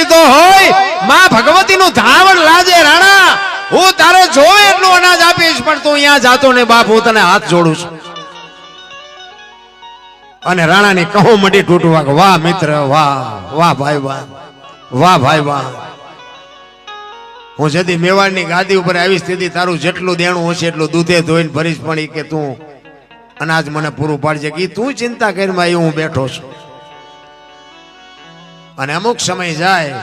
દીધો હોય માં ભગવતીનું ધાવણ લાજે રાણા હું તારે જો એટલું અનાજ આપીશ પણ તું અહીંયા જાતો ને બાપ હું તને હાથ જોડું છું અને રાણાની કહો મડી તૂટવા વાહ મિત્ર વાહ વાહ ભાઈ વાહ વાહ ભાઈ વાહ હું જદી મેવાડની ગાદી ઉપર આવી સ્થિતિ તારું જેટલું દેણું હશે એટલું દૂધે ધોઈને ભરીશ પણ કે તું અનાજ મને પૂરું પાડજે કે તું ચિંતા કરીમાં હું બેઠો છું અને અમુક સમય જાય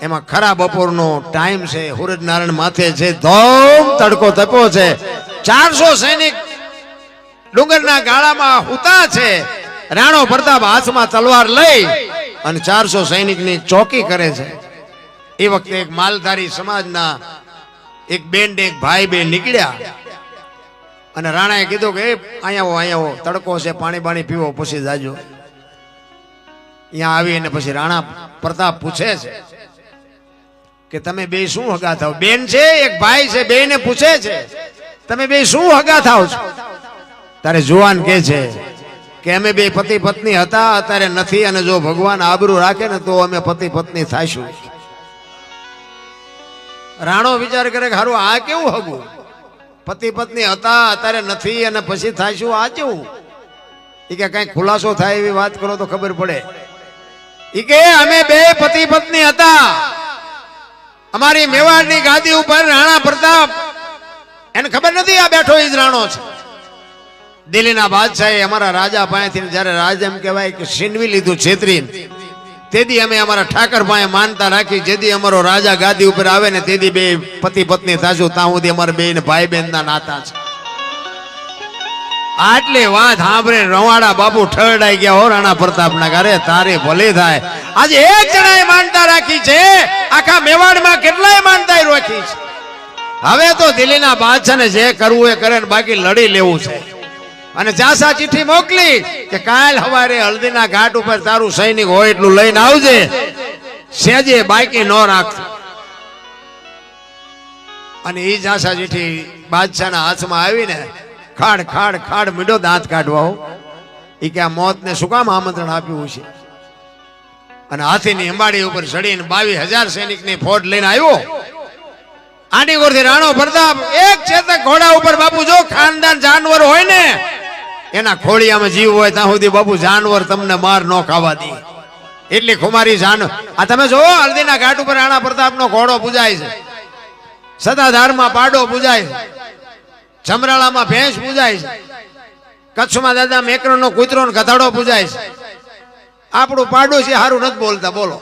એમાં ખરા બપોરનો ટાઈમ છે સૂરજ નારાયણ માથે છે ધોમ તડકો તપ્યો છે 400 સૈનિક ડુંગરના ગાળામાં હુતા છે રાણો પ્રતાપ હાથમાં તલવાર લઈ અને 400 સૈનિકની ચોકી કરે છે એ વખતે એક માલધારી સમાજના એક બેન ને એક ભાઈ બે નીકળ્યા અને રાણાએ કીધું કે અહીંયા આવો તડકો છે પાણી બાણી પીવો પછી જાજો અહીંયા આવીને પછી રાણા પ્રતાપ પૂછે છે કે તમે બે શું હગા થાવ બેન છે એક ભાઈ છે બે ને પૂછે છે તમે બે શું હગા થાવ છો તારે જુવાન કે છે કે અમે બે પતિ પત્ની હતા અત્યારે નથી અને જો ભગવાન આબરૂ રાખે ને તો અમે પતિ પત્ની થાશું રાણો વિચાર કરે કે હારું આ કેવું હગું પતિ પત્ની હતા અત્યારે નથી અને પછી થાશું આ કેવું એ કે કઈ ખુલાસો થાય એવી વાત કરો તો ખબર પડે એ કે અમે બે પતિ પત્ની હતા અમારી મેવાડની ગાદી ઉપર રાણા પ્રતાપ એને ખબર નથી આ બેઠો ઈ જ રાણો છે દિલ્હીના બાદશાહે અમારા રાજા પાસેથી જ્યારે રાજ એમ કહેવાય કે છીનવી લીધું છેતરીને તેદી અમે અમારા ઠાકર પાસે માનતા રાખી જેદી અમારો રાજા ગાદી ઉપર આવે ને તેદી બે પતિ પત્ની થાશું ત્યાં સુધી અમારા બે ભાઈ બહેન ના નાતા છે આટલી વાત સાંભળે રવાડા બાપુ ઠરડાઈ ગયા હો રાણા પ્રતાપ ના ઘરે તારે ભલે થાય આજે એક જણાએ માનતા રાખી છે આખા મેવાડમાં કેટલાય માનતા રાખી છે હવે તો દિલ્હીના બાદશાહને જે કરવું એ કરે ને બાકી લડી લેવું છે અને જાસા ચિઠ્ઠી મોકલી કે કાલ સવારે હલ્દીના ઘાટ ઉપર તારું સૈનિક હોય એટલું લઈને આવજે સેજે બાકી ન રાખતો અને એ જાસા ચિઠ્ઠી બાદશાહના હાથમાં આવીને ખાડ ખાડ ખાડ મીડો દાંત કાઢવા એ કે આ મોતને શું કામ આમંત્રણ આપ્યું છે અને હાથીની અંબાડી ઉપર ચડીને 22,000 સૈનિકની ફોજ લઈને આવ્યો આની કોરથી રાણો પ્રતાપ એક ચેતક ઘોડા ઉપર બાપુ જો ખાનદાન જાનવર હોય ને એના ખોળિયામાં જીવ હોય ત્યાં સુધી બાપુ જાનવર તમને માર ન ખાવા દે એટલી ખુમારી જાનવર આ તમે જો હલ્દીના ઘાટ ઉપર રાણા પ્રતાપનો ઘોડો પૂજાય છે સદાધારમાં પાડો પૂજાય છે ચમરાળામાં ભેંસ પૂજાય છે કચ્છમાં દાદા મેકરણનો કૂતરો ને ગધાડો પૂજાય છે આપણું પાડોશી હારું નથી બોલતા બોલો